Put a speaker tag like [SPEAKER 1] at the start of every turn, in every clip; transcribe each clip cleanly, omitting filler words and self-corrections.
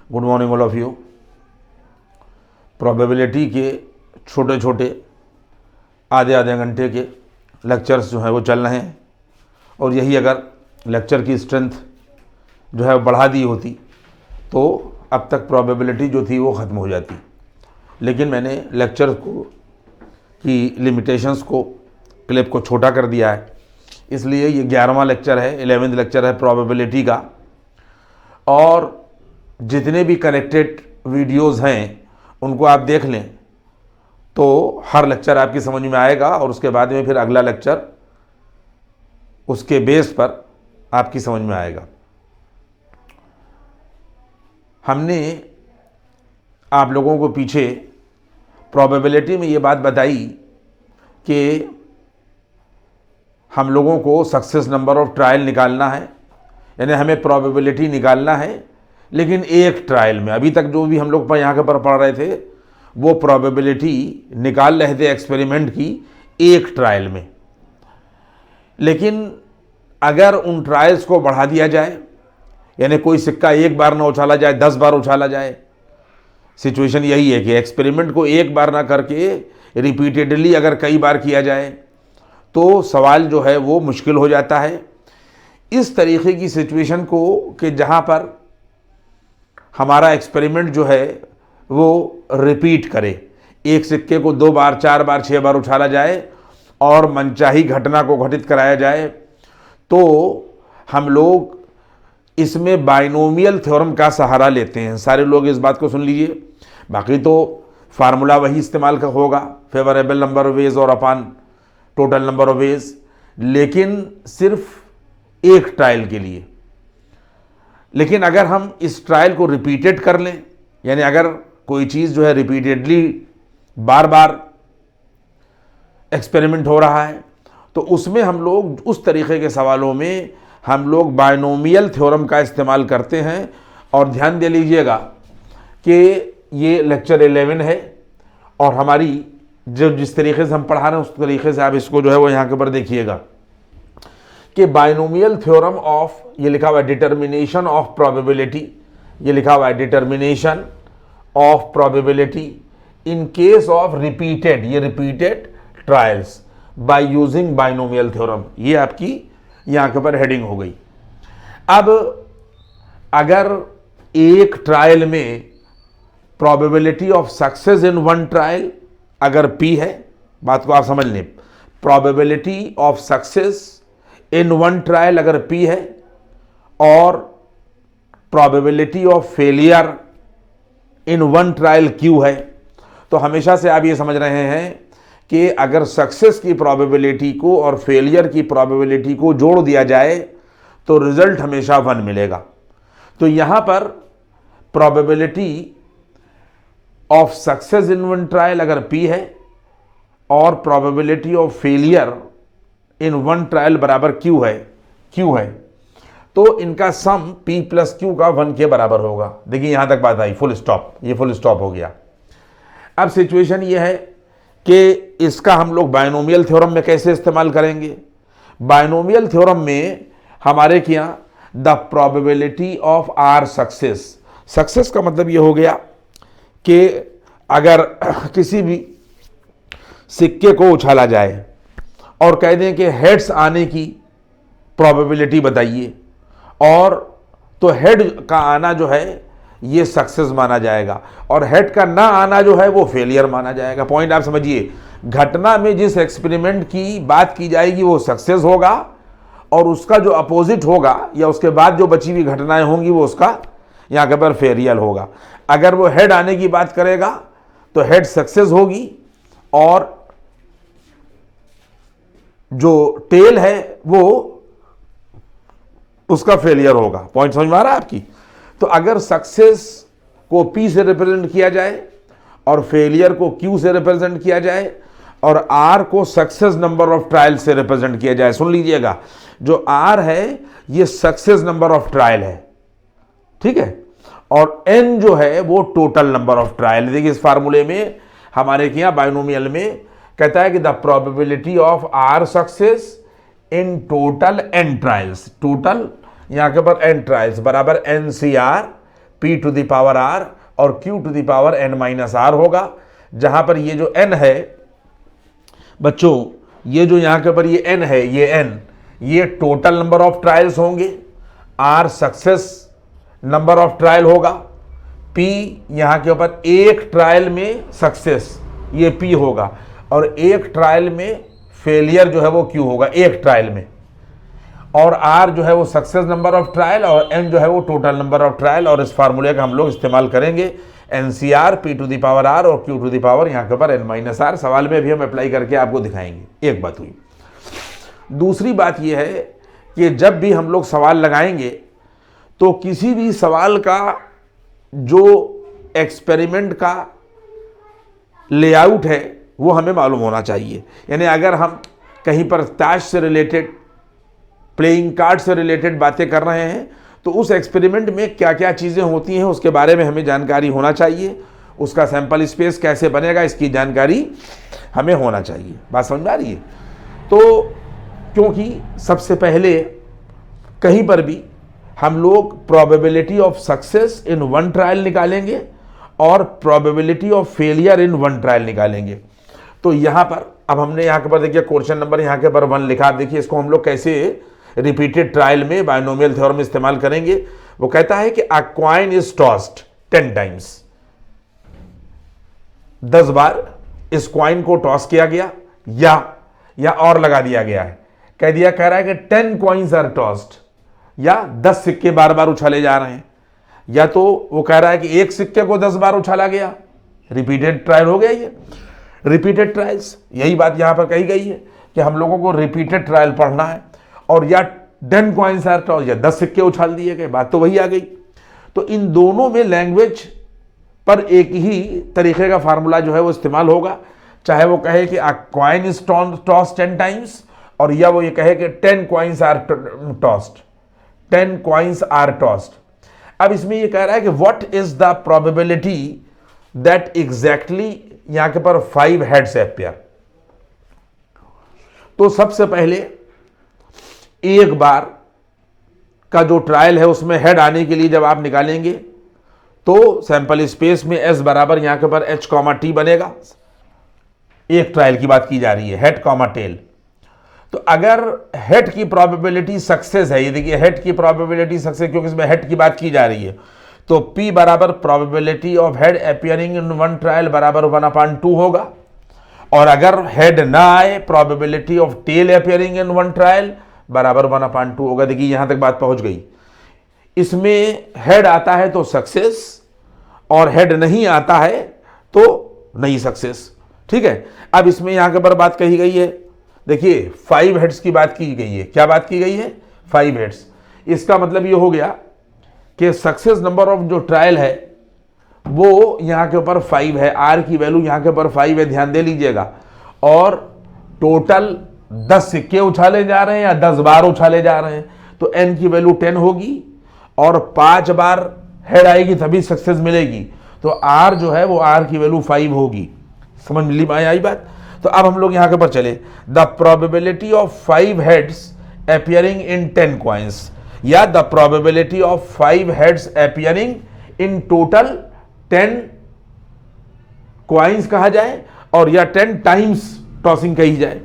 [SPEAKER 1] Good morning all of you. Probability के छोटे छोटे आधे आधे घंटे के लेक्चर्स जो हैं वो चल रहे हैं, और यही अगर लेक्चर की स्ट्रेंथ जो है बढ़ा दी होती तो अब तक प्रोबेबिलिटी जो थी वो ख़त्म हो जाती। लेकिन मैंने लेक्चर को की लिमिटेशंस को, क्लिप को छोटा कर दिया है, इसलिए ये 11वां लेक्चर है, 11th लेक्चर है प्रोबेबिलिटी का। और जितने भी कनेक्टेड वीडियोस हैं उनको आप देख लें तो हर लेक्चर आपकी समझ में आएगा, और उसके बाद में फिर अगला लेक्चर उसके बेस पर आपकी समझ में आएगा। हमने आप लोगों को पीछे प्रोबेबिलिटी में ये बात बताई कि हम लोगों को सक्सेस नंबर ऑफ ट्रायल निकालना है, यानी हमें प्रोबेबिलिटी निकालना है, लेकिन एक ट्रायल में। अभी तक जो भी हम लोग यहाँ के पर पढ़ रहे थे वो प्रोबेबिलिटी निकाल रहे थे एक्सपेरिमेंट की एक ट्रायल में। लेकिन अगर उन ट्रायल्स को बढ़ा दिया जाए, यानी कोई सिक्का एक बार ना उछाला जाए, 10 बार उछाला जाए। सिचुएशन यही है कि एक्सपेरिमेंट को एक बार ना करके रिपीटेडली अगर कई बार किया जाए तो सवाल जो है वो मुश्किल हो जाता है। इस तरीके की सिचुएशन को कि जहाँ पर हमारा एक्सपेरिमेंट जो है वो रिपीट करे, एक सिक्के को 2 बार, 4 बार, 6 बार उछाला जाए और मनचाही घटना को घटित कराया जाए, तो हम लोग इसमें बाइनोमियल थ्योरम का सहारा लेते हैं। सारे लोग इस बात को सुन लीजिए, बाकी तो फार्मूला वही इस्तेमाल का होगा, फेवरेबल नंबर ऑफ वेज और अपान टोटल नंबर ऑफ वेज, लेकिन सिर्फ एक ट्रायल के लिए। लेकिन अगर हम इस ट्रायल को रिपीटेड कर लें, यानी अगर कोई चीज़ जो है रिपीटेडली बार बार एक्सपेरिमेंट हो रहा है, तो उसमें हम लोग उस तरीके के सवालों में हम लोग बाइनोमियल थ्योरम का इस्तेमाल करते हैं। और ध्यान दे लीजिएगा कि ये लेक्चर 11 है, और हमारी जो जिस तरीके से हम पढ़ा रहे हैं उस तरीके से आप इसको जो है वो यहाँ के ऊपर देखिएगा कि बाइनोमियल थ्योरम ऑफ, ये लिखा हुआ है डिटर्मिनेशन ऑफ प्रोबेबिलिटी, ये लिखा हुआ है determination of probability in case of repeated, ये repeated trials by using binomial theorem. ये आपकी यहाँ के ऊपर हेडिंग हो गई। अब अगर एक ट्रायल में probability of success in one trial अगर P है, बात को आप समझ लें, probability of success in one trial अगर P है और probability of failure in one trial Q है, तो हमेशा से आप ये समझ रहे हैं कि अगर सक्सेस की प्रोबेबिलिटी को और फेलियर की प्रोबेबिलिटी को जोड़ दिया जाए तो रिजल्ट हमेशा 1 मिलेगा। तो यहाँ पर probability of success in one trial अगर P है और probability of failure in one trial बराबर Q है, तो इनका सम P प्लस Q का 1 के बराबर होगा। देखिए यहाँ तक बात आई, फुल स्टॉप, ये फुल स्टॉप हो गया। अब सिचुएशन ये है कि इसका हम लोग बाइनोमियल थ्योरम में कैसे इस्तेमाल करेंगे। बाइनोमियल थ्योरम में हमारे क्या, the probability of R success, success का मतलब ये हो गया कि अगर किसी भी सिक्के को उछाला जाए और कह दें कि हेड्स आने की प्रोबेबिलिटी बताइए, और तो हेड का आना जो है ये सक्सेस माना जाएगा और हेड का ना आना जो है वो फेलियर माना जाएगा। पॉइंट आप समझिए, घटना में जिस एक्सपेरिमेंट की बात की जाएगी वो सक्सेस होगा, और उसका जो अपोजिट होगा या उसके बाद जो बची हुई घटनाएं होंगी वो उसका यहाँ के पर फेलियर होगा। अगर वो हेड आने की बात करेगा तो हेड सक्सेस होगी, और जो टेल है वो उसका फेलियर होगा। पॉइंट समझ में आ रहा है आपकी। तो अगर सक्सेस को P से रिप्रेजेंट किया जाए और फेलियर को Q से रिप्रेजेंट किया जाए और R को सक्सेस नंबर ऑफ ट्रायल से रिप्रेजेंट किया जाए, सुन लीजिएगा, जो R है ये सक्सेस नंबर ऑफ ट्रायल है, ठीक है, और N जो है वो टोटल नंबर ऑफ ट्रायल। देखिए इस फार्मूले में हमारे यहाँ बाइनोमियल में कहता है कि the probability of R success in total N trials, total यहाँ के पर N ट्रायल्स बराबर NCR p to the power r और q to the power n minus r होगा, जहां पर ये जो n है बच्चों, ये जो यहां के ऊपर ये n है, ये n, ये टोटल नंबर ऑफ ट्रायल्स होंगे, r success number of trial होगा, p यहां के ऊपर एक ट्रायल में सक्सेस ये p होगा, और एक ट्रायल में फेलियर जो है वो q होगा, एक ट्रायल में, और r जो है वो सक्सेस नंबर ऑफ ट्रायल और n जो है वो टोटल नंबर ऑफ ट्रायल। और इस फार्मूले का हम लोग इस्तेमाल करेंगे NCR p to the power r और q टू द पावर यहाँ के ऊपर n माइनस r। सवाल में भी हम अप्लाई करके आपको दिखाएंगे। एक बात हुई। दूसरी बात यह है कि जब भी हम लोग सवाल लगाएंगे तो किसी भी सवाल का जो एक्सपेरिमेंट का लेआउट है वो हमें मालूम होना चाहिए। यानी अगर हम कहीं पर ताश से रिलेटेड, प्लेइंग कार्ड से रिलेटेड बातें कर रहे हैं तो उस एक्सपेरिमेंट में क्या क्या चीज़ें होती हैं उसके बारे में हमें जानकारी होना चाहिए। उसका सैंपल स्पेस कैसे बनेगा इसकी जानकारी हमें होना चाहिए। बात समझ में आ रही है? तो क्योंकि सबसे पहले कहीं पर भी हम लोग probability of success in one trial निकालेंगे और probability of failure in one trial निकालेंगे। तो यहाँ पर अब हमने यहाँ के ऊपर देखिए क्वेश्चन नंबर यहाँ के ऊपर 1 लिखा। देखिए इसको हम लोग कैसे रिपीटेड ट्रायल में बायनोमियल थ्योरम इस्तेमाल करेंगे। वो कहता है कि a coin is tossed 10 times, 10 बार इस कॉइन को टॉस किया गया या और लगा दिया गया है। कह रहा है कि 10 कॉइन्स आर टॉस्ड, या 10 सिक्के बार बार उछाले जा रहे हैं, या तो वो कह रहा है कि एक सिक्के को 10 बार उछाला गया। रिपीटेड ट्रायल हो गया ये, रिपीटेड ट्रायल्स। यही बात यहां पर कही गई है कि हम लोगों को रिपीटेड ट्रायल पढ़ना है, और या 10 कॉइन्स आर टॉस्ड या 10 सिक्के उछाल दिए गए, बात तो वही आ गई। तो इन दोनों में लैंग्वेज पर एक ही तरीके का फार्मूला जो है वो इस्तेमाल होगा, चाहे वो कहे कि a coin is tossed 10 times, और या वो ये कहे कि 10 coins are tossed, 10 coins are tossed. अब इसमें ये कह रहा है कि what is the probability that exactly यहां के पर 5 हेड्स अपियर। तो सबसे पहले एक बार का जो ट्रायल है उसमें हेड आने के लिए जब आप निकालेंगे तो सैंपल स्पेस में S बराबर यहां के पर H, T बनेगा। एक ट्रायल की बात की जा रही है, हेड कॉमा टेल। तो अगर हेड की प्रोबेबिलिटी सक्सेस है, ये देखिए हेड की प्रोबेबिलिटी सक्सेस, क्योंकि इसमें हेड की बात की जा रही है, तो P बराबर probability of head appearing in one trial बराबर 1/2 होगा। और अगर हेड ना आए, probability of tail appearing in one trial बराबर 1/2 होगा। देखिए यहां तक बात पहुंच गई। इसमें हेड आता है तो सक्सेस, और हेड नहीं आता है तो नहीं सक्सेस। ठीक है। अब इसमें यहां के ऊपर बात कही गई है, देखिए 5 हेड्स की बात की गई है। क्या बात की गई है? 5 हेड्स। इसका मतलब ये हो गया कि सक्सेस नंबर ऑफ जो ट्रायल है वो यहां के ऊपर 5 है, आर की वैल्यू यहां के ऊपर 5 है, ध्यान दे लीजिएगा। और टोटल 10 सिक्के उछाले जा रहे हैं या 10 बार उछाले जा रहे हैं, तो एन की वैल्यू 10 होगी, और 5 बार हेड आएगी तभी सक्सेस मिलेगी, तो आर जो है वो आर की वैल्यू 5 होगी। समझ मिली आई बात? तो अब हम लोग यहां के ऊपर चले, the probability of 5 heads appearing in 10 coins, या the probability of 5 heads appearing in total 10 coins कहा जाए, और या 10 टाइम्स टॉसिंग कही जाए,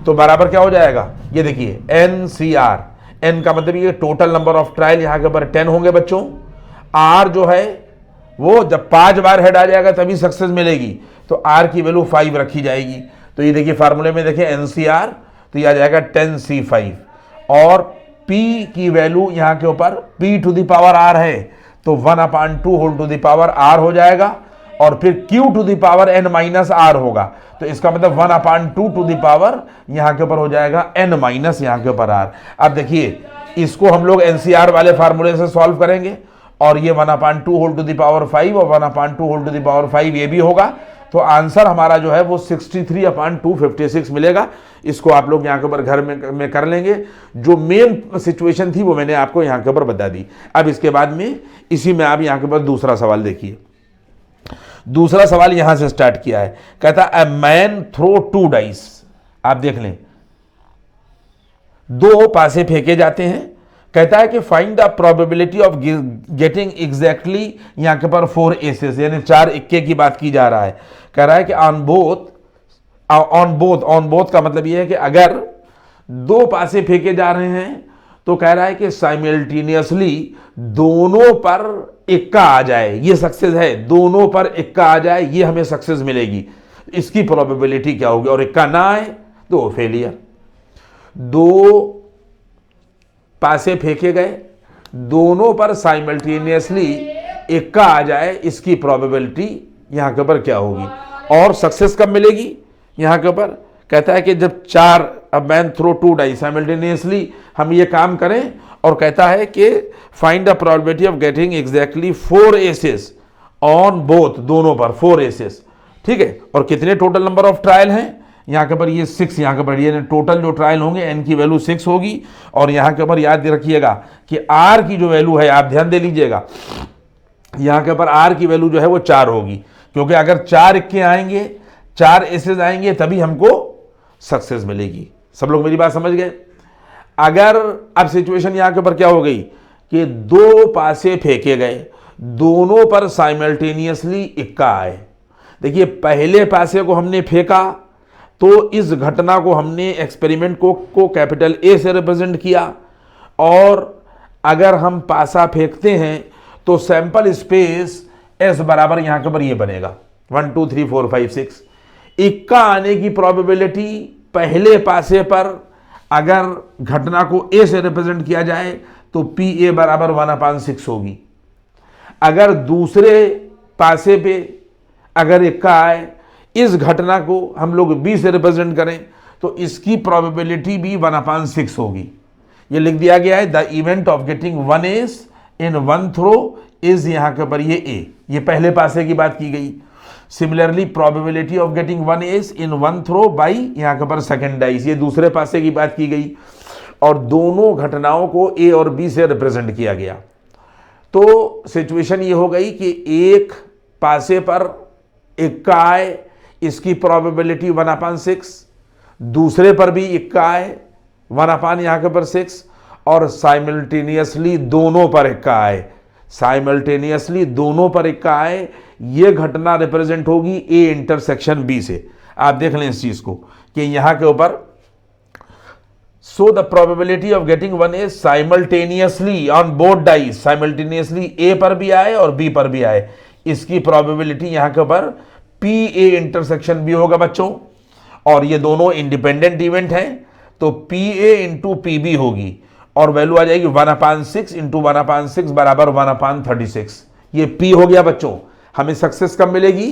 [SPEAKER 1] तो बराबर क्या हो जाएगा? ये देखिए NCR, एन का मतलब ये टोटल नंबर ऑफ ट्रायल, यहां के ऊपर 10 होंगे बच्चों। आर जो है वो जब 5 बार हेड आ जाएगा तभी सक्सेस मिलेगी, तो आर की वैल्यू 5 रखी जाएगी। तो ये देखिए फार्मूले में देखिए NCR, तो ये आ जाएगा 10C5, और P की वैल्यू यहां के ऊपर P to the power R है, तो 1/2 whole to the power R हो जाएगा, और फिर Q to the power N minus R होगा। तो इसका मतलब 1/2 टू द पावर यहां के ऊपर हो जाएगा N माइनस यहां के ऊपर R। अब देखिए इसको हम लोग NCR वाले फार्मूले से सॉल्व करेंगे, और ये 1/2 होल टू द पावर 5 और 1/2 होल टू द पावर 5 ये भी होगा, तो आंसर हमारा जो है वो 63/256 मिलेगा। इसको आप लोग यहाँ के ऊपर घर में कर लेंगे। जो मेन सिचुएशन थी वो मैंने आपको यहाँ के ऊपर बता दी। अब इसके बाद में इसी में आप यहाँ के ऊपर दूसरा सवाल देखिए। दूसरा सवाल यहां से स्टार्ट किया है, कहता है मैन थ्रो 2 डाइस। आप देख लें, 2 पासे फेंके जाते हैं, कहता है कि find the probability of getting exactly, यहां के पर 4 एसेस यानी 4 इक्के की बात की जा रहा है। कह रहा है कि ऑन बोथ का मतलब यह है कि अगर 2 पासे फेंके जा रहे हैं तो कह रहा है कि साइमल्टेनियसली दोनों पर इक्का आ जाए, ये सक्सेस है। दोनों पर इक्का आ जाए, ये हमें सक्सेस मिलेगी। इसकी प्रोबेबिलिटी क्या होगी? और इक्का ना आए तो फेलियर। 2 पासे फेंके गए, दोनों पर साइमल्टेनियसली इक्का आ जाए, इसकी प्रोबेबिलिटी यहां के ऊपर क्या होगी? और सक्सेस कब मिलेगी? यहां के ऊपर कहता है कि जब 4 मैन थ्रो 2 डाई साइमल्टेनियसली हम ये काम करें, और कहता है कि find the probability of getting exactly 4 aces on both, दोनों पर 4 एसेस। ठीक है, और कितने टोटल नंबर ऑफ ट्रायल हैं? यहाँ के ऊपर ये 6, यहाँ के ऊपर ये टोटल जो ट्रायल होंगे एन की वैल्यू 6 होगी। और यहाँ के ऊपर याद रखिएगा कि आर की जो वैल्यू है, आप ध्यान दे लीजिएगा, यहाँ के ऊपर आर की वैल्यू जो है वो 4 होगी, क्योंकि अगर 4 इक्के आएंगे, 4 एसेस आएंगे, तभी हमको सक्सेस मिलेगी। सब लोग मेरी बात समझ गए? अगर अब सिचुएशन यहां के ऊपर क्या हो गई कि 2 पासे फेंके गए, दोनों पर साइमल्टेनियसली इक्का आए। देखिए, पहले पासे को हमने फेंका तो इस घटना को हमने एक्सपेरिमेंट को कैपिटल ए से रिप्रेजेंट किया, और अगर हम पासा फेंकते हैं तो सैंपल स्पेस एस बराबर यहां के ऊपर ये बनेगा 1 2 3 4 5 6। इक्का आने की प्रोबेबिलिटी पहले पासे पर अगर घटना को ए से रिप्रेजेंट किया जाए तो पी ए बराबर 1/6 होगी। अगर दूसरे पासे पे अगर इक्का आए, इस घटना को हम लोग बी से रिप्रेजेंट करें तो इसकी प्रोबेबिलिटी भी 1/6 होगी। ये लिख दिया गया है, the event of getting 1 ace in 1 throw is, यहां के ऊपर ये ए, ये पहले पासे की बात की गई। Similarly probability of getting 1 ace in 1 throw by, यहां के ऊपर सेकेंड डाइस, ये दूसरे पासे की बात की गई, और दोनों घटनाओं को ए और बी से रिप्रेजेंट किया गया। तो सिचुएशन ये हो गई कि एक पासे पर इक्का आए, इसकी प्रोबेबिलिटी 1/6, दूसरे पर भी इक्का आए 1/, यहां के ऊपर 6, और साइमल्टेनियसली दोनों पर इक्का आए, साइमल्टेनियसली दोनों पर इक्का आए, ये घटना रिप्रेजेंट होगी ए इंटरसेक्शन बी से। आप देख लें इस चीज को कि यहां के ऊपर so the probability of getting 1 s simultaneously on both dice, simultaneously A पर भी आए और बी पर भी आए, इसकी प्रोबेबिलिटी यहां के ऊपर पी ए इंटरसेक्शन बी होगा बच्चों। और ये दोनों इंडिपेंडेंट इवेंट हैं तो P A into P B होगी, और वैल्यू आ जाएगी 1/6 इंटू 1/6 बराबर 1/36। ये पी हो गया बच्चों। हमें सक्सेस कब मिलेगी?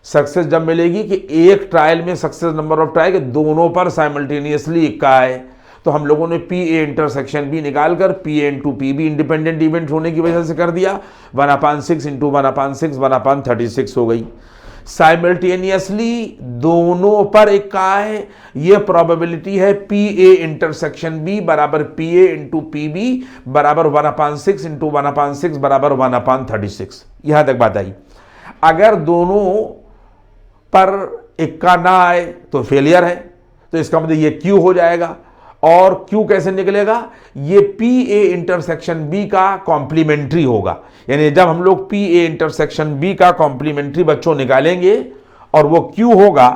[SPEAKER 1] सक्सेस जब मिलेगी कि एक ट्रायल में सक्सेस नंबर ऑफ ट्रायल के दोनों पर साइमल्टेनियसली इक्का आए। तो हम लोगों ने पी ए इंटरसेक्शन बी निकालकर P A into P be independent event होने की वजह से कर दिया, 1/6 इंटू 1/6 1/36 हो गई। साइमल्टेनियसली दोनों पर इक्का आए, ये प्रोबेबिलिटी है पी ए इंटरसेक्शन बी बराबर P A into P B बराबर 1/6 इंटू 1/6 बराबर 1/36। यहां तक बात आई। अगर दोनों पर इक्का ना आए तो फेलियर है, तो इसका मतलब ये क्यू हो जाएगा। और क्यू कैसे निकलेगा? ये पी ए इंटरसेक्शन बी का कॉम्प्लीमेंट्री होगा, यानी जब हम लोग पी ए इंटरसेक्शन बी का कॉम्प्लीमेंट्री बच्चों निकालेंगे और वो क्यू होगा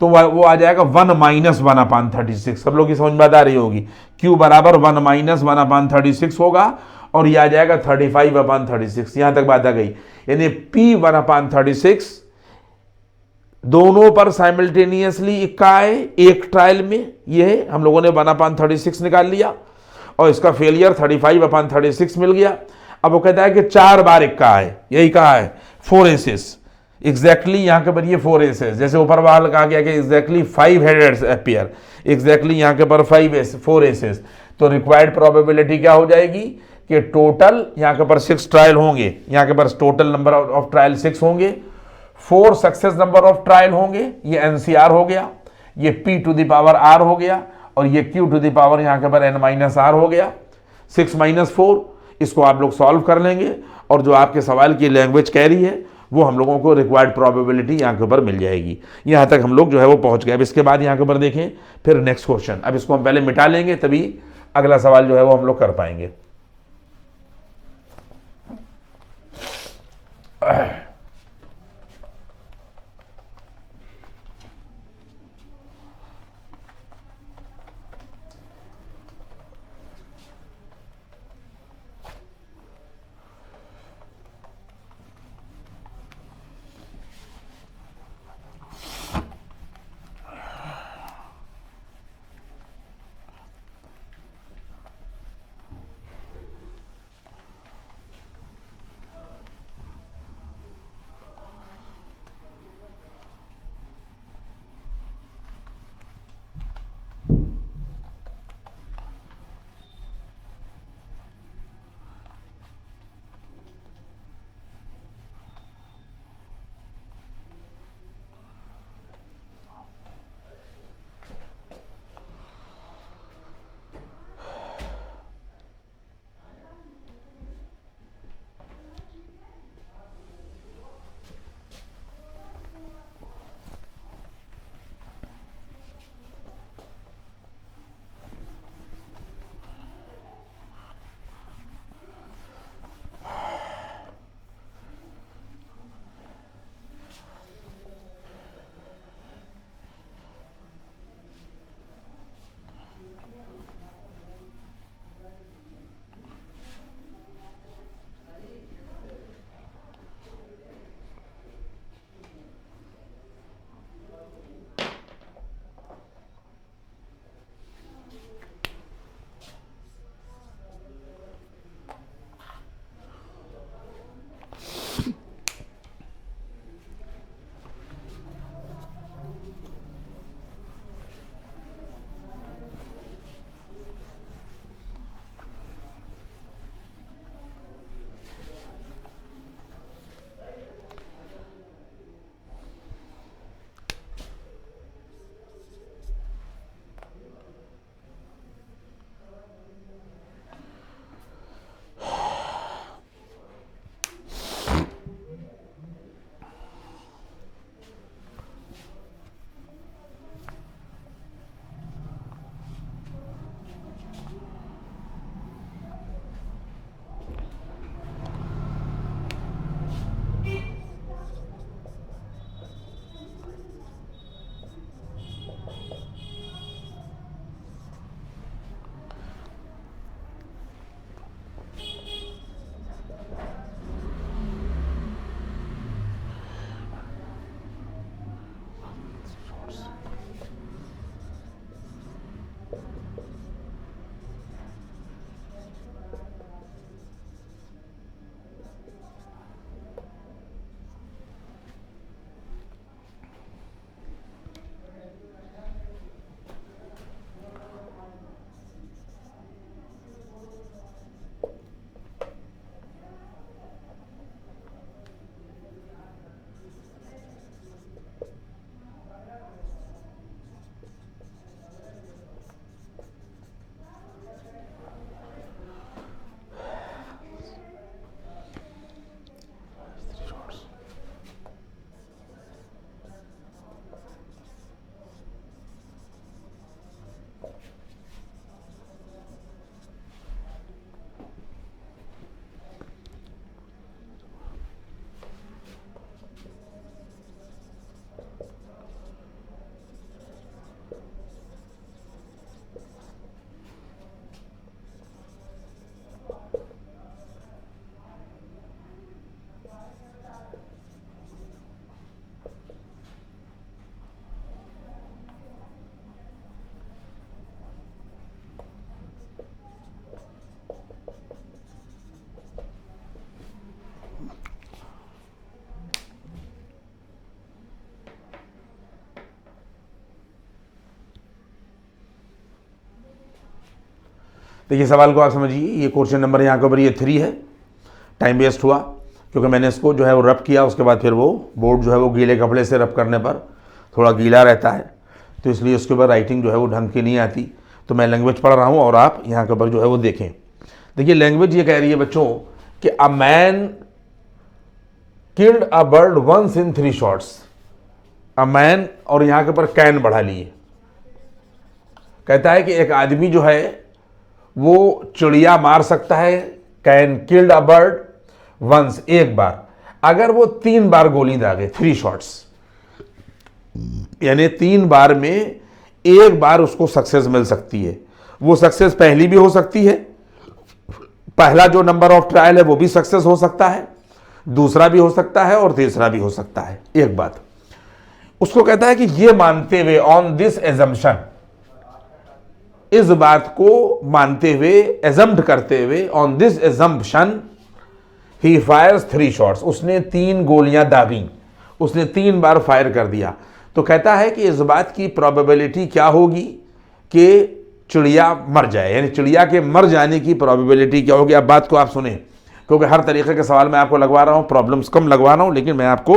[SPEAKER 1] तो वो आ जाएगा 1 - 1/36। सब लोग की समझ में आ रही होगी। क्यू बराबर 1 - 1/36 होगा, और ये आ जाएगा 35/36। यहां तक बात आ गई। यानी पी 1/36 दोनों पर साइमल्टेनियसली इक्का आए एक ट्रायल में, ये हम लोगों ने 1/36 निकाल लिया, और इसका फेलियर 35/36 मिल गया। अब वो कहता है कि 4 बार इक्का आए, यही कहा है 4 एसेस एग्जैक्टली, यहां के पर ये 4 एसेस, जैसे ऊपर वाला कहा गया कि एग्जैक्टली 5 हेडेड्स अपीयर, एग्जैक्टली यहां के पर 4 एसेस। तो रिक्वायर्ड प्रोबेबिलिटी क्या हो जाएगी कि टोटल यहां के पर 6 ट्रायल होंगे, यहां के पर टोटल नंबर ऑफ ट्रायल 6 होंगे, 4 सक्सेस नंबर ऑफ ट्रायल होंगे, ये एनसीआर हो गया, ये P to the power R हो गया, और ये क्यू टू द पावर यहां के पर n-r हो गया। 6 - 4 इसको आप लोग सॉल्व कर लेंगे, और जो आपके सवाल की लैंग्वेज कह रही है वो हम लोगों को रिक्वायर्ड प्रोबेबिलिटी यहाँ के ऊपर मिल जाएगी। यहाँ तक हम लोग जो है वो पहुँच गए। अब इसके बाद यहाँ के ऊपर देखें फिर नेक्स्ट क्वेश्चन। अब इसको हम पहले मिटा लेंगे, तभी अगला सवाल जो है वो हम लोग कर पाएंगे। देखिए सवाल को आप समझिए, ये क्वेश्चन नंबर यहाँ के ऊपर ये 3 है। टाइम वेस्ट हुआ क्योंकि मैंने इसको जो है वो रब किया, उसके बाद फिर वो बोर्ड जो है वो गीले कपड़े से रब करने पर थोड़ा गीला रहता है, तो इसलिए उसके ऊपर राइटिंग जो है वो ढंग की नहीं आती। तो मैं लैंग्वेज पढ़ रहा हूँ और आप यहाँ के ऊपर जो है वो देखें। देखिए लैंग्वेज ये कह रही है बच्चों कि a man killed a bird once in 3 shots. A man और यहाँ के ऊपर कैन बढ़ा लिए, कहता है कि एक आदमी जो है वो चिड़िया मार सकता है, can killed a bird once, एक बार। अगर वो 3 बार गोली दागे, 3 शॉट्स, यानी 3 बार में 1 बार उसको सक्सेस मिल सकती है। वो सक्सेस पहली भी हो सकती है, पहला जो नंबर ऑफ ट्रायल है वो भी सक्सेस हो सकता है, दूसरा भी हो सकता है और तीसरा भी हो सकता है। एक बात उसको कहता है कि ये मानते हुए, ऑन दिस एजम्पशन, इस बात को मानते हुए, एजम्प्ट करते हुए, ऑन दिस एजम्पशन ही फायर्स 3 शॉट्स, उसने 3 गोलियां दागी, उसने 3 बार फायर कर दिया। तो कहता है कि इस बात की प्रोबेबिलिटी क्या होगी कि चिड़िया मर जाए, यानी चिड़िया के मर जाने की प्रोबेबिलिटी क्या होगी। अब बात को आप सुने, क्योंकि हर तरीके के सवाल मैं आपको लगवा रहा हूँ, प्रॉब्लम्स कम लगवा रहा हूँ, लेकिन मैं आपको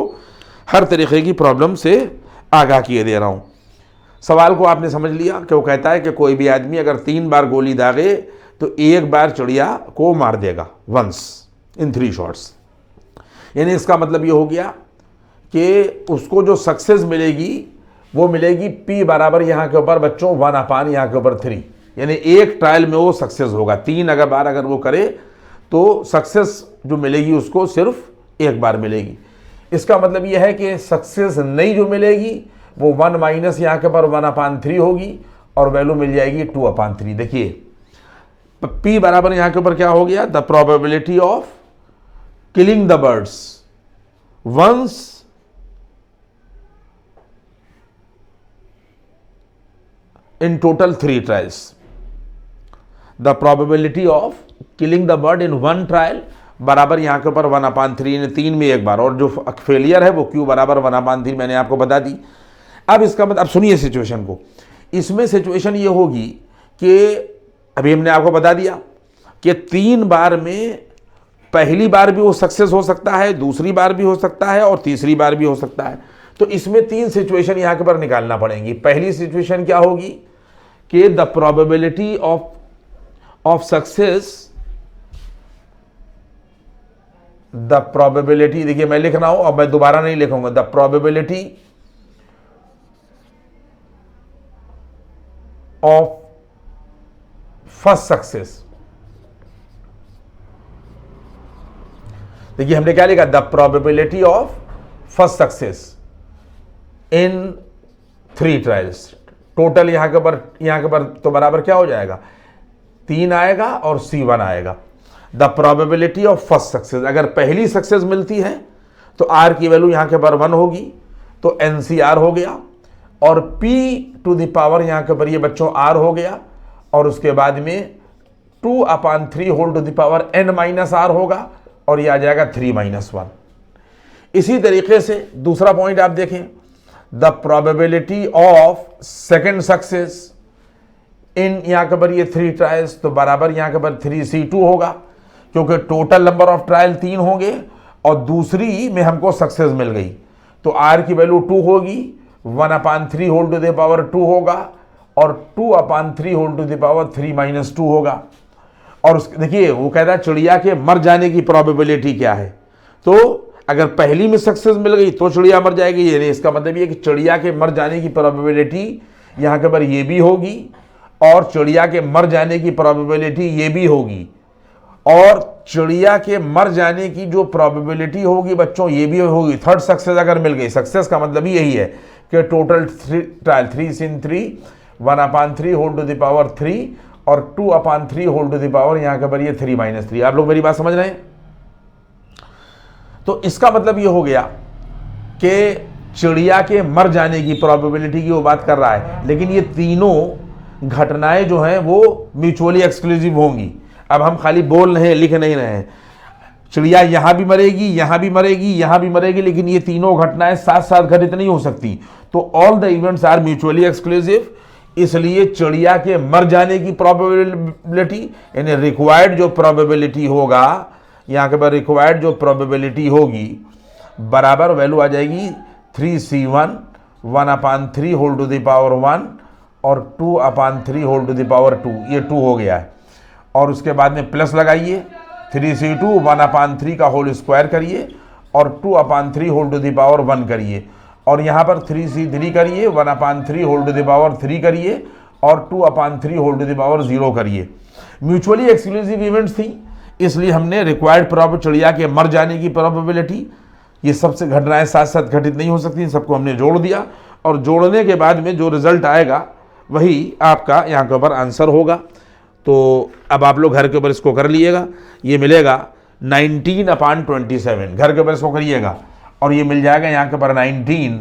[SPEAKER 1] हर तरीके की प्रॉब्लम से आगाह किए दे रहा हूँ। सवाल को आपने समझ लिया कि वो कहता है कि कोई भी आदमी अगर 3 बार गोली दागे तो 1 बार चिड़िया को मार देगा, वंस इन 3 शॉट्स। यानी इसका मतलब ये हो गया कि उसको जो सक्सेस मिलेगी वो मिलेगी P बराबर यहाँ के ऊपर बच्चों 1/, यहाँ के ऊपर 3, यानी एक ट्रायल में वो सक्सेस होगा। 3 बार अगर वो करे तो सक्सेस जो मिलेगी उसको सिर्फ 1 बार मिलेगी। इसका मतलब यह है कि सक्सेस नहीं जो मिलेगी वो 1 माइनस यहाँ के ऊपर 1/3 होगी और वैल्यू मिल जाएगी 2/3। देखिए P बराबर यहाँ के ऊपर क्या हो गया, the probability of killing the birds once in total 3 trials, the probability of killing the bird in 1 trial बराबर यहाँ के ऊपर 1/3, यानी 3 में 1 बार, और जो फेलियर है वो Q बराबर 1/3 मैंने आपको बता दी। अब इसका मतलब, अब सुनिए सिचुएशन को, इसमें सिचुएशन ये होगी कि अभी हमने आपको बता दिया कि 3 बार में पहली बार भी वो सक्सेस हो सकता है, दूसरी बार भी हो सकता है और तीसरी बार भी हो सकता है। तो इसमें 3 सिचुएशन यहाँ के ऊपर निकालना पड़ेंगी। पहली सिचुएशन क्या होगी कि the probability of success, the probability, देखिए मैं लिख रहा हूं और मैं दोबारा नहीं लिखूंगा, the probability of first success. देखिए हमने क्या लिखा, the probability of first success in 3 trials. Total यहाँ के ऊपर तो बराबर क्या हो जाएगा, 3 आएगा और C1 आएगा। The probability of first success, अगर पहली सक्सेस मिलती है तो R की वैल्यू यहाँ के ऊपर 1 होगी, तो NCR हो गया, और P टू द पावर यहाँ के ऊपर ये बच्चों R हो गया, और उसके बाद में 2/3 whole to the power N-R होगा, और ये आ जाएगा 3-1। इसी तरीके से दूसरा पॉइंट आप देखें, the probability of second success in यहाँ के ऊपर ये 3 ट्रायल्स, तो बराबर यहाँ के ऊपर 3C2 होगा, क्योंकि टोटल नंबर ऑफ ट्रायल 3 होंगे और दूसरी में हमको सक्सेस मिल गई, तो R की वैल्यू 2 होगी, 1/3 होल टू द पावर 2 होगा, और 2/3 होल टू द पावर 3-2 होगा। और देखिए वो कहता है चिड़िया के मर जाने की प्रोबेबिलिटी क्या है, तो अगर पहली में सक्सेस मिल गई तो चिड़िया मर जाएगी, यानी इसका मतलब ये कि चिड़िया के मर जाने की प्रोबेबिलिटी यहाँ के ऊपर ये भी होगी, और चिड़िया के मर जाने की प्रोबेबिलिटी ये भी होगी, और चिड़िया के मर जाने की जो प्रोबेबिलिटी होगी बच्चों ये भी होगी। थर्ड सक्सेस अगर मिल गई, सक्सेस का मतलब यही है कि total 3 trial 3 1/3 whole to the power 3 और 2/3 होल टू द पावर यहाँ के ऊपर ये 3-3। आप लोग मेरी बात समझ रहे हैं? तो इसका मतलब ये हो गया कि चिड़िया के मर जाने की प्रोबेबिलिटी की वो बात कर रहा है, लेकिन ये तीनों घटनाएं जो हैं वो म्यूचुअली एक्सक्लूसिव होंगी। अब हम खाली बोल रहे हैं, लिख नहीं रहे हैं, चिड़िया यहाँ भी मरेगी, यहाँ भी मरेगी, यहाँ भी मरेगी, लेकिन ये तीनों घटनाएं साथ साथ घटित नहीं हो सकती। तो all the events are mutually exclusive, इसलिए चिड़िया के मर जाने की प्रोबेबिलिटी यानी रिक्वायर्ड जो प्रोबेबिलिटी होगा, यहाँ के बाद रिक्वायर्ड जो प्रोबेबिलिटी होगी बराबर वैल्यू आ जाएगी 3C1 1/3 whole to the power 1 और 2/3 होल टू द पावर 2, ये 2 हो गया है। और उसके बाद में प्लस लगाइए, 3C2 1/3 का होल स्क्वायर करिए और 2/3 होल टू द पावर 1 करिए, और यहाँ पर 3C3 करिए, 1/3 होल टू द पावर 3 करिए और 2/3 होल टू द पावर 0 करिए। म्यूचुअली एक्सक्लूसिव इवेंट्स थी, इसलिए हमने रिक्वायर्ड चिड़िया के मर जाने की प्रोबेबिलिटी ये सबसे घटनाएं साथ साथ घटित नहीं हो सकती, सबको हमने जोड़ दिया और जोड़ने के बाद में जो रिजल्ट आएगा वही आपका यहाँ के ऊपर आंसर होगा। तो अब आप लोग घर के ऊपर इसको कर लीजिएगा, ये मिलेगा 19/27, घर के ऊपर इसको करिएगा और ये मिल जाएगा यहाँ के ऊपर 19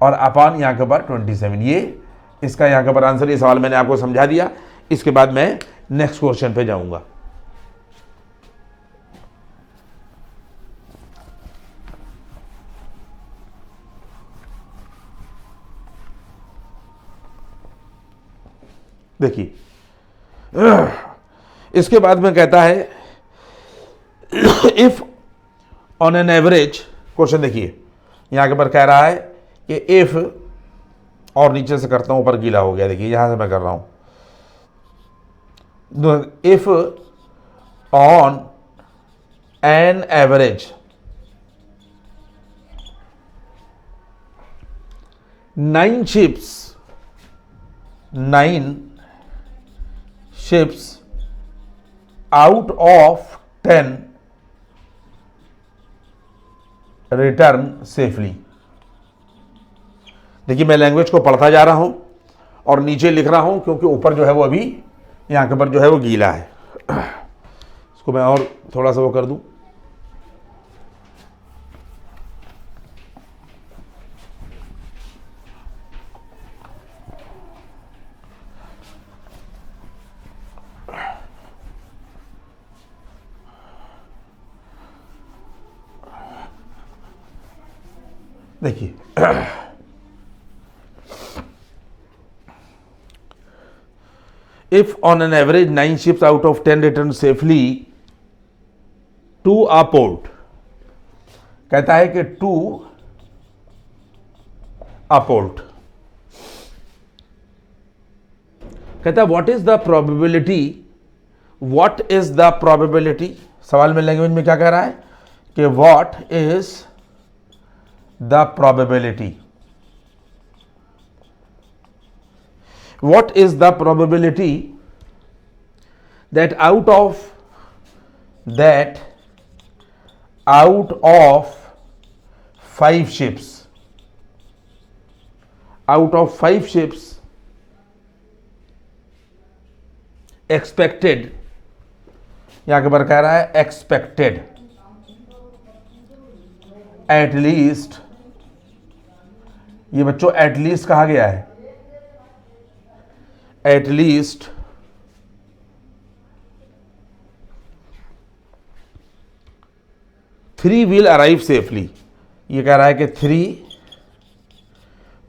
[SPEAKER 1] और अपान यहाँ के ऊपर 27, ये इसका यहाँ के ऊपर आंसर। ये सवाल मैंने आपको समझा दिया। इसके बाद मैं नेक्स्ट क्वेश्चन पे जाऊंगा। देखिए इसके बाद में कहता है if on an average, question देखिए यहां के ऊपर कह रहा है कि इफ, और नीचे से करता हूं ऊपर गीला हो गया, देखिए यहां से मैं कर रहा हूं, if on an average 9 ships out of 10 return safely. देखिए मैं लैंग्वेज को पढ़ता जा रहा हूं और नीचे लिख रहा हूं क्योंकि ऊपर जो है वो अभी यहां के ऊपर जो है वो गीला है। इसको मैं और थोड़ा सा वो कर दूं। देखिए if on an average 9 ships out of 10 return safely to a port, कहता है कि टू अ पोर्ट, कहता है what is the probability, what is the probability, सवाल में लैंग्वेज में क्या कह रहा है कि what is the probability, what is the probability that out of 5 ships, out of 5 ships expected, यहां के ऊपर कह रहा है expected at least, ये बच्चों एटलीस्ट कहा गया है, एटलीस्ट 3 विल अराइव सेफली, ये कह रहा है कि 3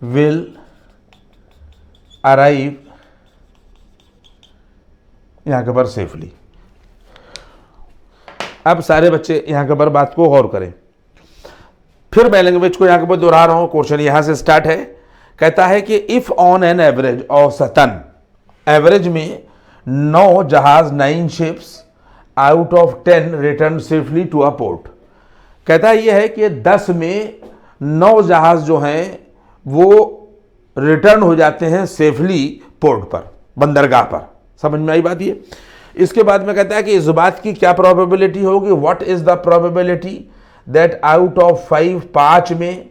[SPEAKER 1] विल अराइव यहां के ऊपर सेफली। अब सारे बच्चे यहां के ऊपर बात को गौर करें, फिर मैं लैंग्वेज को यहां के ऊपर दोहरा रहा हूं। क्वेश्चन यहां से स्टार्ट है, कहता है कि इफ ऑन एन एवरेज, औसतन एवरेज में 9 जहाज 9 ships out of 10 return safely to a port, कहता यह है कि 10 में 9 जहाज जो हैं वो रिटर्न हो जाते हैं सेफली पोर्ट पर, बंदरगाह पर। समझ में आई बात ये। इसके बाद में कहता है कि इस बात की क्या प्रोबेबिलिटी होगी, what is the probability that out of 5 में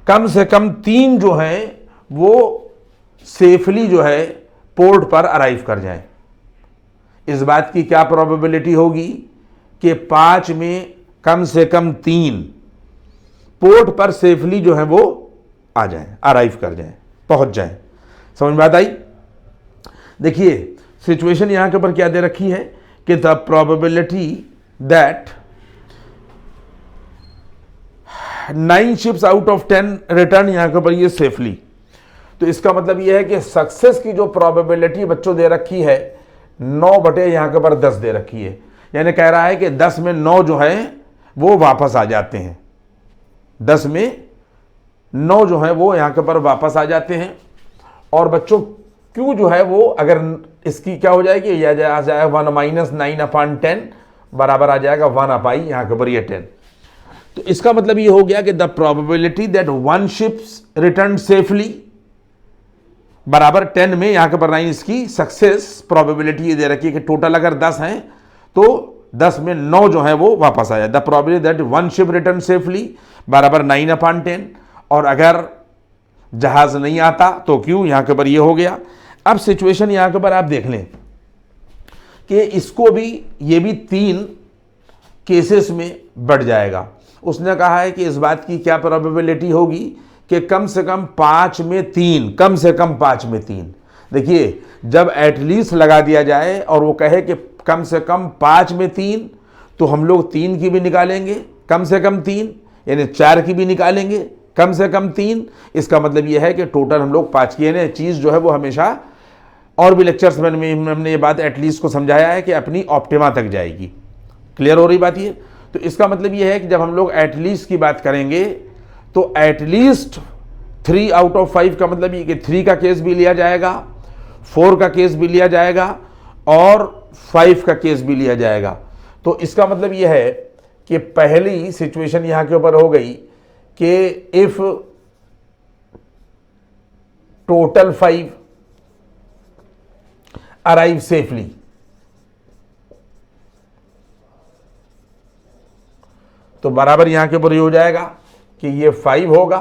[SPEAKER 1] कम से कम 3 जो हैं वो सेफली जो है पोर्ट पर अराइव कर जाएं। इस बात की क्या प्रोबेबिलिटी होगी कि 5 में कम से कम 3 पोर्ट पर सेफली जो है वो आ जाएं, अराइव कर जाएं, पहुंच जाएं। समझ में बात आई। देखिए सिचुएशन यहां के ऊपर क्या दे रखी है कि the probability that 9 ships out of 10 return यहां के ऊपर ये सेफली, तो इसका मतलब ये है कि सक्सेस की जो प्रोबेबिलिटी बच्चों दे रखी है 9 बटे यहां के ऊपर 10 दे रखी है। यानी कह रहा है कि 10 में 9 जो है वो वापस आ जाते हैं, 10 में 9 जो है वो यहां के ऊपर वापस आ जाते हैं। और बच्चों क्यों जो है वो, अगर इसकी क्या हो जाएगी, यह आ जाएगा 1 - 9/10 बराबर आ जाएगा 1/i यहां के ऊपर ये 10। तो इसका मतलब ये हो गया कि the probability that 1 ships return safely बराबर 10 में यहां के ऊपर 9 इसकी सक्सेस प्रोबेबिलिटी ये दे रखी है कि टोटल अगर 10 हैं तो 10 में 9 जो है वो वापस आया। The probability that one ship return safely बराबर 9/10, और अगर जहाज नहीं आता तो क्यों, यहां के ऊपर ये हो गया। अब सिचुएशन यहां के ऊपर आप देख लें कि इसको भी, ये भी 3 केसेस में बढ़ जाएगा। उसने कहा है कि इस बात की क्या प्रोबेबिलिटी होगी कि कम से कम 5 में 3, कम से कम 5 में 3। देखिए, जब एटलीस्ट लगा दिया जाए और वो कहे कि कम से कम 5 में 3, तो हम लोग 3 की भी निकालेंगे कम से कम 3, यानी 4 की भी निकालेंगे कम से कम 3। इसका मतलब यह है कि टोटल हम लोग 5 की, यानी चीज़ जो है वो हमेशा, और भी लेक्चर्स में हमने ये बात एटलीस्ट को समझाया है कि अपनी ऑप्टिमा तक जाएगी। क्लियर हो रही बात ये? तो इसका मतलब ये है कि जब हम लोग एटलीस्ट की बात करेंगे तो एटलीस्ट 3 आउट ऑफ 5 का मतलब ये कि 3 का केस भी लिया जाएगा, 4 का केस भी लिया जाएगा और 5 का केस भी लिया जाएगा। तो इसका मतलब यह है कि पहली सिचुएशन यहां के ऊपर हो गई कि इफ टोटल 5 अराइव सेफली, तो बराबर यहां के ऊपर ये हो जाएगा कि ये 5 होगा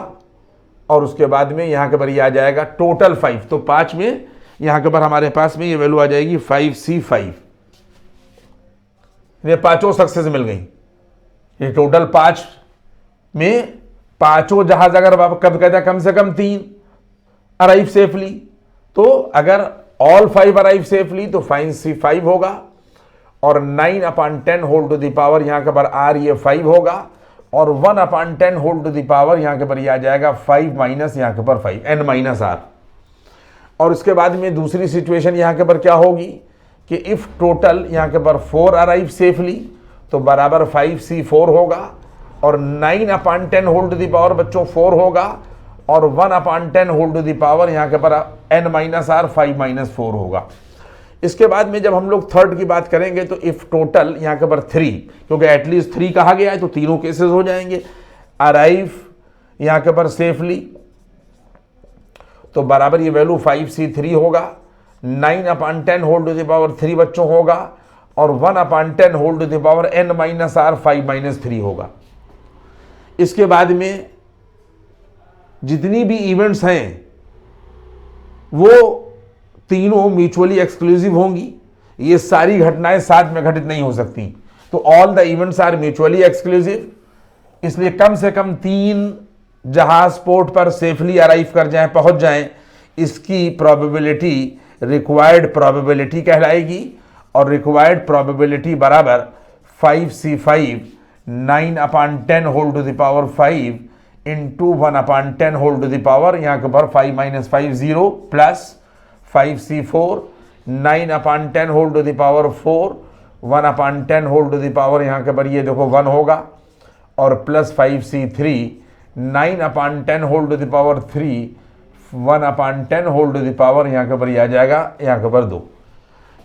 [SPEAKER 1] और उसके बाद में यहां के ऊपर ये आ जाएगा टोटल 5। तो 5 में यहां के ऊपर हमारे पास में ये वैल्यू आ जाएगी 5C5। ये पांचों सक्सेस मिल गई। ये टोटल 5 में पांचों जहाज अगर कब कहता कम से कम 3 अराइव सेफली, तो अगर ऑल 5 अराइव सेफली तो 5C5 होगा, और 9/10 होल टू द पावर यहां के पर आर ये 5 होगा, और 1/10 होल टू द पावर यहां के पर ये आ जाएगा 5 माइनस यहां के पर 5 n-r। और उसके बाद में दूसरी सिचुएशन यहां के पर क्या होगी कि इफ टोटल यहां के पर 4 अराइव सेफली, तो बराबर 5C4 होगा, और 9/10 होल टू द पावर बच्चों 4 होगा, और 1/10 होल टू द पावर यहां के पर n-r 5 - 4 होगा। इसके बाद में जब हम लोग थर्ड की बात करेंगे तो इफ टोटल यहां के पर 3, क्योंकि एटलीस्ट 3 कहा गया है तो तीनों केसेस हो जाएंगे, अराइव यहां के पर सेफली, तो बराबर ये वैल्यू 5C3 होगा, 9/10 होल टू द पावर 3 बच्चों होगा, और 1/10 whole to the power n-r 5 - 3 होगा। इसके बाद में जितनी भी इवेंट्स हैं वो तीनों म्यूचुअली एक्सक्लूसिव होंगी। ये सारी घटनाएं साथ में घटित नहीं हो सकती, तो all the events are mutually exclusive. इसलिए कम से कम 3 जहाज पोर्ट पर सेफली अराइव कर जाएं, पहुंच जाएं, इसकी प्रोबेबिलिटी रिक्वायर्ड प्रोबेबिलिटी कहलाएगी, और रिक्वायर्ड प्रोबेबिलिटी बराबर 5C5 9/10 whole to the power 5 इंटू 1/10 होल टू द पावर यहां के ऊपर 5 - 5 0 plus 5C4 9/10 whole to the power 4 1/10 whole to the power यहां के ऊपर ये देखो 1 होगा, और plus 5C3 9/10 whole to the power 3 1/10 whole to the power यहां के ऊपर ये आ जाएगा यहां के ऊपर 2।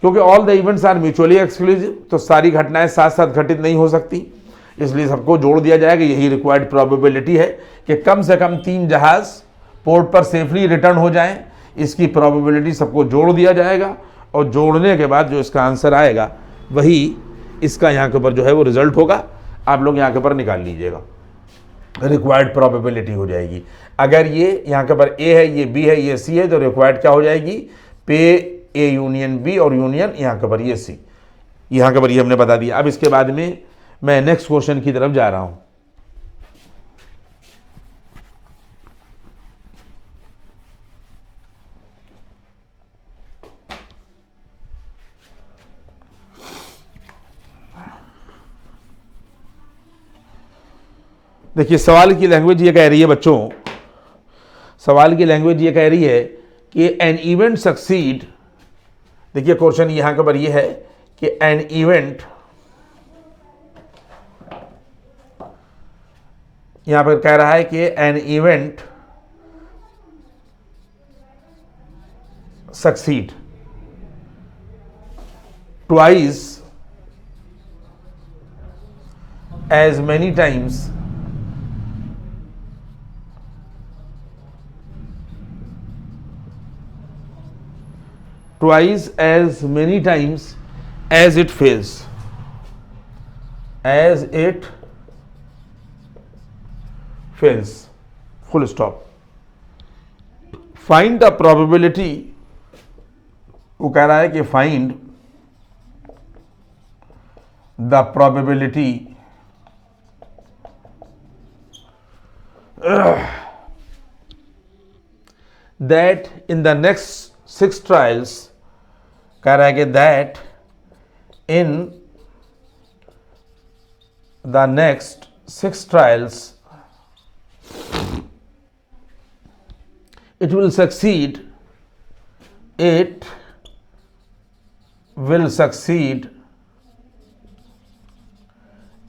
[SPEAKER 1] क्योंकि all the events are mutually exclusive, तो सारी घटनाएं साथ साथ घटित नहीं हो सकती, इसलिए सबको जोड़ दिया जाएगा। यही रिक्वायर्ड प्रोबेबिलिटी है कि कम से कम 3 जहाज पोर्ट पर सेफली रिटर्न हो जाएं, इसकी प्रोबेबिलिटी सबको जोड़ दिया जाएगा, और जोड़ने के बाद जो इसका आंसर आएगा वही इसका यहाँ के ऊपर जो है वो रिजल्ट होगा। आप लोग यहाँ के ऊपर निकाल लीजिएगा, रिक्वायर्ड प्रोबेबिलिटी हो जाएगी। अगर ये यहाँ के ऊपर ए है, ये बी है, ये सी है, तो रिक्वायर्ड क्या हो जाएगी, पे ए यूनियन बी, और यूनियन यहाँ के ऊपर ये सी। यहाँ के ऊपर ये हमने बता दिया। अब इसके बाद में मैं नेक्स्ट क्वेश्चन की तरफ जा रहा हूँ। देखिए, सवाल की लैंग्वेज ये कह रही है बच्चों, सवाल की लैंग्वेज ये कह रही है कि एन इवेंट सक्सीड। देखिए, क्वेश्चन यहां के ऊपर ये है कि एन इवेंट, यहां पर कह रहा है कि N event succeed twice as many times as it fails। as it fails, full stop. Find the probability, वो कह रहा है कि find the probability that in the next 6 trials, कह रहा है कि that in the next 6 trials it will succeed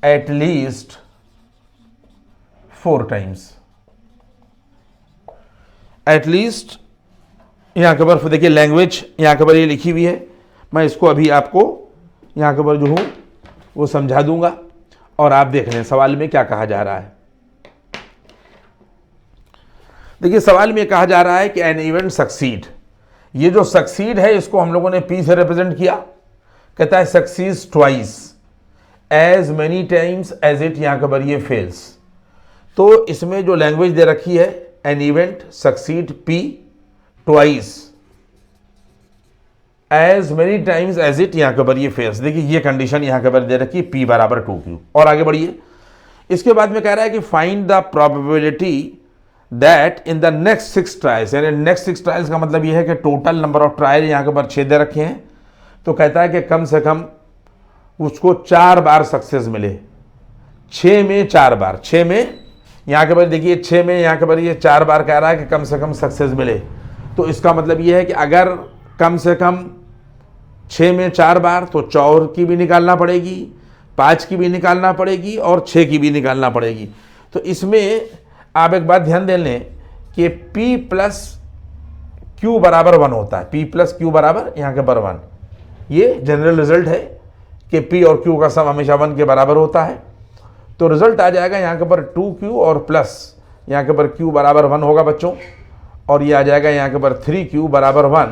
[SPEAKER 1] at least 4 times. At least यहाँ के ऊपर देखिए लैंग्वेज यहाँ के ऊपर ये लिखी हुई है, मैं इसको अभी आपको यहाँ के ऊपर जो हूँ वो समझा दूंगा और आप देख लें सवाल में क्या कहा जा रहा है। देखिए सवाल में कहा जा रहा है कि एन इवेंट सक्सीड, ये जो सक्सीड है इसको हम लोगों ने पी से रिप्रेजेंट किया, कहता है succeeds twice as many times as it, यहाँ के ऊपर ये फेल्स। तो इसमें जो लैंग्वेज दे रखी है an event succeed P twice as many times as it, यहाँ के ऊपर ये फेल्स। देखिए ये कंडीशन यहाँ के ऊपर दे रखी है पी बराबर 2q। और आगे बढ़िए, इसके बाद में कह रहा है कि find the probability that in the next 6 trials, यानी नेक्स्ट 6 ट्रायल्स का मतलब ये है कि टोटल नंबर ऑफ ट्रायल यहाँ के ऊपर 6 दे रखे हैं, तो कहता है कि कम से कम उसको 4 बार सक्सेस मिले, 6 में 4 बार, 6 में यहाँ के ऊपर देखिए 6 में यहाँ के ऊपर ये 4 बार कह रहा है कि कम से कम सक्सेस मिले। तो इसका मतलब ये है कि अगर कम से कम 6 में 4 बार तो 4 की भी निकालना पड़ेगी, 5 की भी निकालना पड़ेगी और 6 की भी निकालना पड़ेगी। तो इसमें आप एक बात ध्यान दे लें कि P प्लस Q बराबर 1 होता है, P प्लस Q बराबर यहाँ के ऊपर 1, ये जनरल रिजल्ट है कि P और Q का सम हमेशा 1 के बराबर होता है। तो रिजल्ट आ जाएगा यहाँ के ऊपर 2q और प्लस यहाँ के ऊपर q बराबर 1 होगा बच्चों, और ये आ जाएगा यहाँ के ऊपर 3q बराबर 1,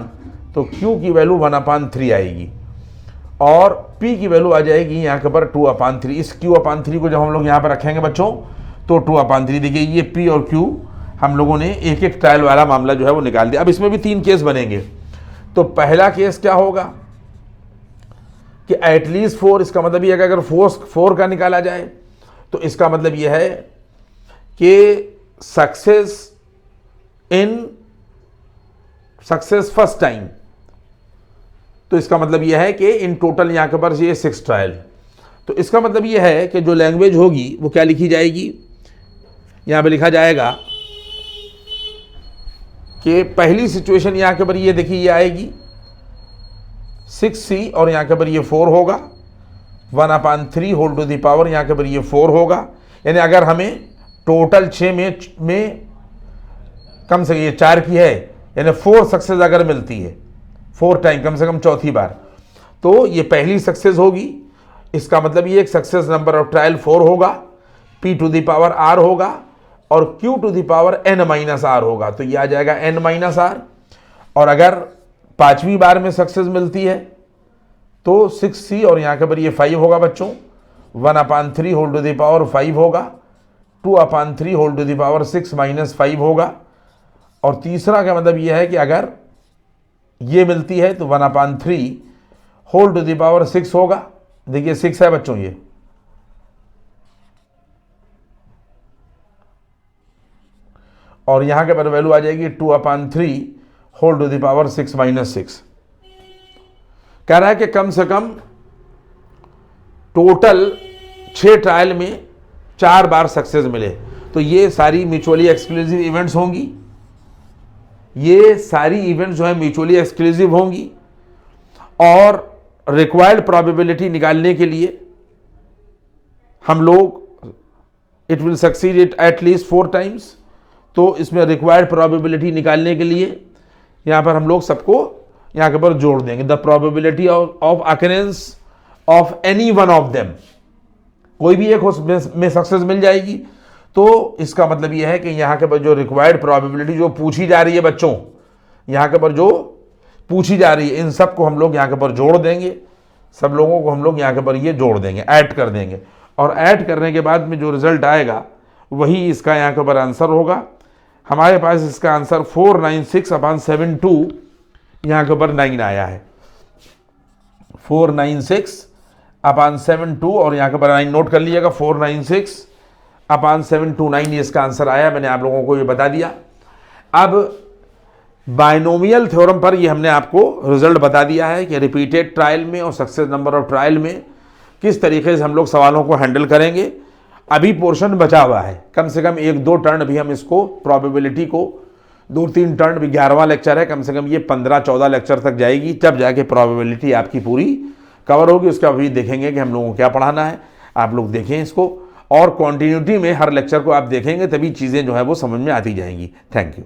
[SPEAKER 1] तो q की वैल्यू 1/3 आएगी और p की वैल्यू आ जाएगी यहाँ के ऊपर 2/3। इस q/3 को जब हम लोग यहाँ पर रखेंगे बच्चों तो 2/3, देखिए ये p और q हम लोगों ने एक एक ट्रायल वाला मामला जो है वो निकाल दिया। अब इसमें भी 3 केस बनेंगे। तो पहला केस क्या होगा कि एटलीस्ट 4, इसका मतलब ये है कि अगर 4 का निकाला जाए तो इसका मतलब यह है कि सक्सेस फर्स्ट टाइम, तो इसका मतलब यह है कि इन टोटल यहाँ के ऊपर ये 6 ट्रायल। तो इसका मतलब यह है कि जो लैंग्वेज होगी वो क्या लिखी जाएगी, यहाँ पे लिखा जाएगा कि पहली सिचुएशन यहाँ के ऊपर ये देखिए ये आएगी 6c और यहाँ के ऊपर ये 4 होगा, 1/3 होल टू द पावर यहाँ के ऊपर ये 4 होगा। यानी अगर हमें टोटल 6 में कम से ये 4 की है, यानी 4 सक्सेस अगर मिलती है 4 टाइम, कम से कम चौथी बार, तो ये पहली सक्सेस होगी। इसका मतलब ये एक सक्सेस नंबर ऑफ ट्रायल 4 होगा, p to the power r होगा और q to the power n-r होगा, तो ये आ जाएगा n-r। और अगर 5वीं बार में सक्सेस मिलती है तो 6c और यहाँ के ऊपर ये 5 होगा बच्चों, 1/3 होल टू द पावर 5 होगा, 2/3 होल टू द पावर 6 - 5 होगा। और तीसरा का मतलब ये है कि अगर ये मिलती है तो 1/3 होल टू द पावर 6 होगा, देखिए 6 है बच्चों ये, और यहाँ के ऊपर वैल्यू आ जाएगी 2/3 होल टू द पावर 6 - 6। कह रहा है कि कम से कम टोटल 6 ट्रायल में 4 बार सक्सेस मिले। तो ये सारी म्यूचुअली एक्सक्लूसिव इवेंट्स होंगी, ये सारी इवेंट्स जो है म्यूचुअली एक्सक्लूसिव होंगी। और रिक्वायर्ड प्रोबेबिलिटी निकालने के लिए हम लोग it will succeed at least 4 times, तो इसमें रिक्वायर्ड प्रोबेबिलिटी निकालने के लिए यहाँ पर हम लोग सबको यहाँ के ऊपर जोड़ देंगे, the probability of occurrence of any one of them, कोई भी एक में सक्सेस मिल जाएगी। तो इसका मतलब यह है कि यहाँ के ऊपर जो रिक्वायर्ड प्रोबेबिलिटी जो पूछी जा रही है बच्चों, यहाँ के ऊपर जो पूछी जा रही है, इन सब को हम लोग यहाँ के ऊपर जोड़ देंगे, सब लोगों को हम लोग यहाँ के ऊपर ये जोड़ देंगे, ऐड कर देंगे। और ऐड करने के बाद में जो रिज़ल्ट आएगा वही इसका यहाँ के ऊपर आंसर होगा। हमारे पास इसका आंसर 496/72 यहाँ के ऊपर 9 आया है, 496/72 और यहाँ के ऊपर 9 नोट कर लीजिएगा, 496/729 ये इसका आंसर आया। मैंने आप लोगों को ये बता दिया। अब बाइनोमियल थ्योरम पर ये हमने आपको रिजल्ट बता दिया है कि रिपीटेड ट्रायल में और सक्सेस नंबर ऑफ ट्रायल में किस तरीके से हम लोग सवालों को हैंडल करेंगे। अभी पोर्शन बचा हुआ है, कम से कम 1-2 टर्न भी हम इसको प्रोबेबिलिटी को 2-3 टर्न भी, 11वां लेक्चर है, कम से कम ये 15-14 लेक्चर तक जाएगी, तब जाके प्रोबेबिलिटी आपकी पूरी कवर होगी। उसका अभी देखेंगे कि हम लोगों को क्या पढ़ाना है, आप लोग देखें इसको और कॉन्टिन्यूटी में हर लेक्चर को आप देखेंगे तभी चीज़ें जो है वो समझ में आती जाएंगी। Thank you.